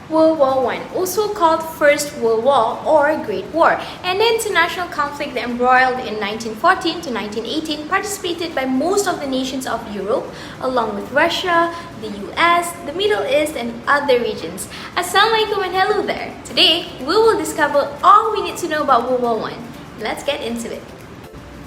World War I, also called First World War or Great War, an international conflict that embroiled in 1914 to 1918, participated by most of the nations of Europe, along with Russia, the US, the Middle East, and other regions. Assalamualaikum and hello there. Today, we will discover all we need to know about World War I. Let's get into it.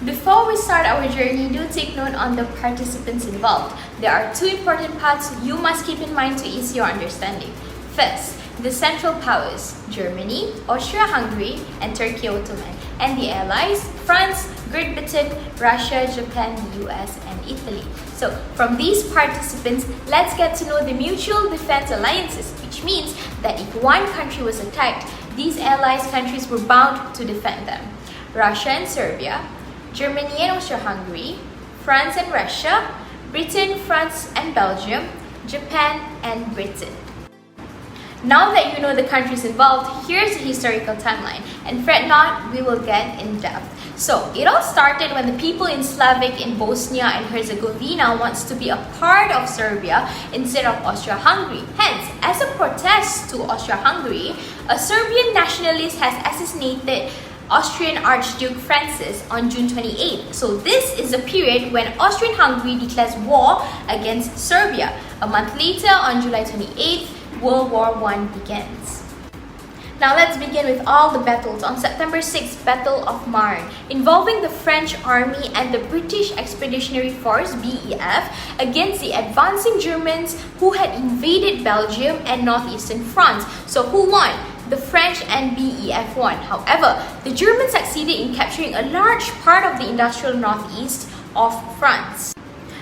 Before we start our journey, do take note on the participants involved. There are two important parts you must keep in mind to ease your understanding. First, the Central Powers, Germany, Austria-Hungary, and Turkey Ottoman, and the Allies, France, Great Britain, Russia, Japan, the US, and Italy. So, from these participants, let's get to know the mutual defense alliances, which means that if one country was attacked, these allies countries were bound to defend them. Russia and Serbia, Germany and Austria-Hungary, France and Russia, Britain, France and Belgium, Japan and Britain. Now that you know the countries involved, here's the historical timeline, and fret not, we will get in depth. So, it all started when the people in Slavic in Bosnia and Herzegovina wants to be a part of Serbia instead of Austria-Hungary. Hence, as a protest to Austria-Hungary, a Serbian nationalist has assassinated Austrian Archduke Francis on June 28th. So this is the period when Austrian-Hungary declares war against Serbia. A month later, on July 28th, World War I begins. Now let's begin with all the battles. On September 6th, Battle of Marne, involving the French Army and the British Expeditionary Force (BEF) against the advancing Germans who had invaded Belgium and northeastern France. So who won? The French and BEF won. However, the Germans succeeded in capturing a large part of the industrial northeast of France.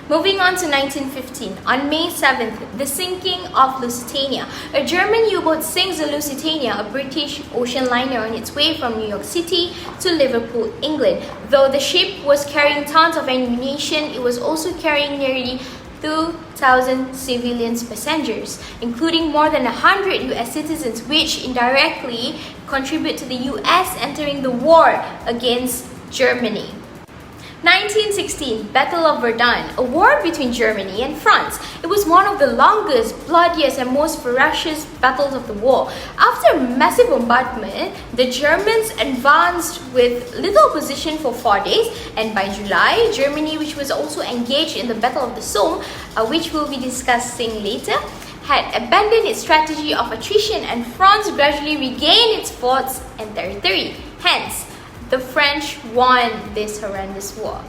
Moving on to 1915, on May 7th, the sinking of Lusitania. A German U-boat sinks the Lusitania, a British ocean liner on its way from New York City to Liverpool, England. Though the ship was carrying tons of ammunition, it was also carrying nearly 2,000 civilians passengers, including more than 100 US citizens, which indirectly contribute to the US entering the war against Germany. 1916, Battle of Verdun, a war between Germany and France. It was one of the longest, bloodiest, and most ferocious battles of the war. After a massive bombardment, the Germans advanced with little opposition for 4 days, and by July, Germany, which was also engaged in the Battle of the Somme, which we'll be discussing later, had abandoned its strategy of attrition, and France gradually regained its forts and territory. Hence, the French won this horrendous war.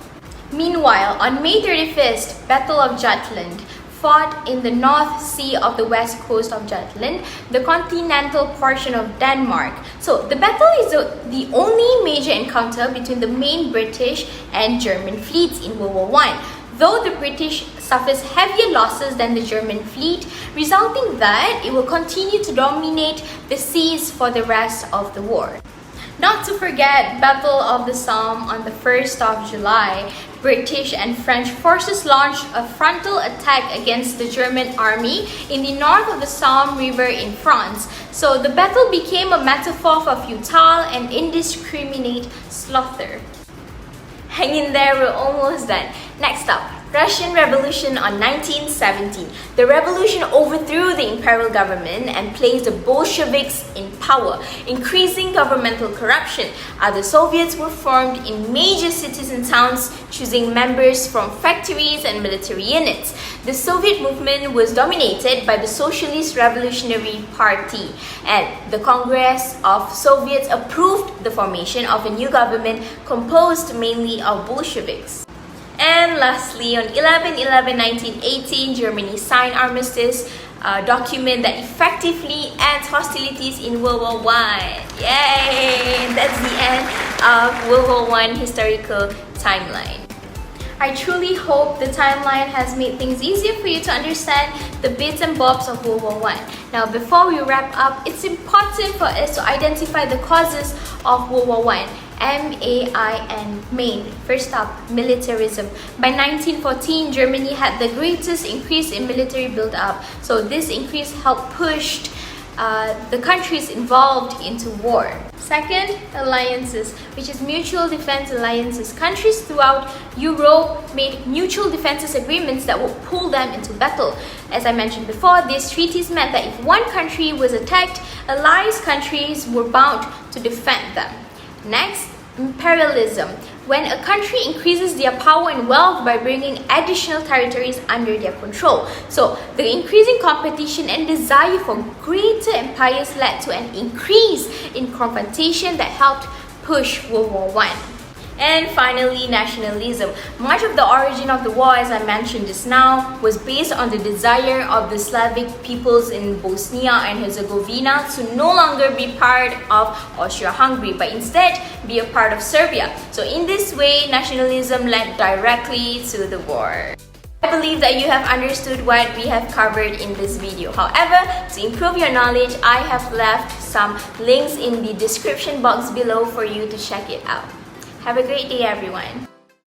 Meanwhile, on May 31st, Battle of Jutland, fought in the North Sea of the west coast of Jutland, the continental portion of Denmark. So, the battle is the only major encounter between the main British and German fleets in World War I. Though the British suffers heavier losses than the German fleet, resulting that it will continue to dominate the seas for the rest of the war. Not to forget, Battle of the Somme on the 1st of July, British and French forces launched a frontal attack against the German army in the north of the Somme River in France. So the battle became a metaphor for futile and indiscriminate slaughter. Hang in there, we're almost done. Next up, Russian Revolution on 1917. The revolution overthrew the imperial government and placed the Bolsheviks in power, increasing governmental corruption. Other Soviets were formed in major cities and towns, choosing members from factories and military units. The Soviet movement was dominated by the Socialist Revolutionary Party, and the Congress of Soviets approved the formation of a new government composed mainly of Bolsheviks. And lastly, on 11/11/1918, Germany signed armistice, a document that effectively ends hostilities in World War I. Yay! That's the end of World War I historical timeline. I truly hope the timeline has made things easier for you to understand the bits and bobs of World War I. Now, before we wrap up, it's important for us to identify the causes of World War I. MAIN, main. First up, militarism. By 1914, Germany had the greatest increase in military build-up. So this increase helped push the countries involved into war. Second, alliances, which is mutual defense alliances. Countries throughout Europe made mutual defenses agreements that would pull them into battle. As I mentioned before, these treaties meant that if one country was attacked, allied countries were bound to defend them. Next, imperialism, when a country increases their power and wealth by bringing additional territories under their control. So the increasing competition and desire for greater empires led to an increase in confrontation that helped push World War I. And finally, nationalism. Much of the origin of the war, as I mentioned just now, was based on the desire of the Slavic peoples in Bosnia and Herzegovina to no longer be part of Austria-Hungary, but instead be a part of Serbia. So in this way, nationalism led directly to the war. I believe that you have understood what we have covered in this video. However, to improve your knowledge, I have left some links in the description box below for you to check it out. Have a great day, everyone.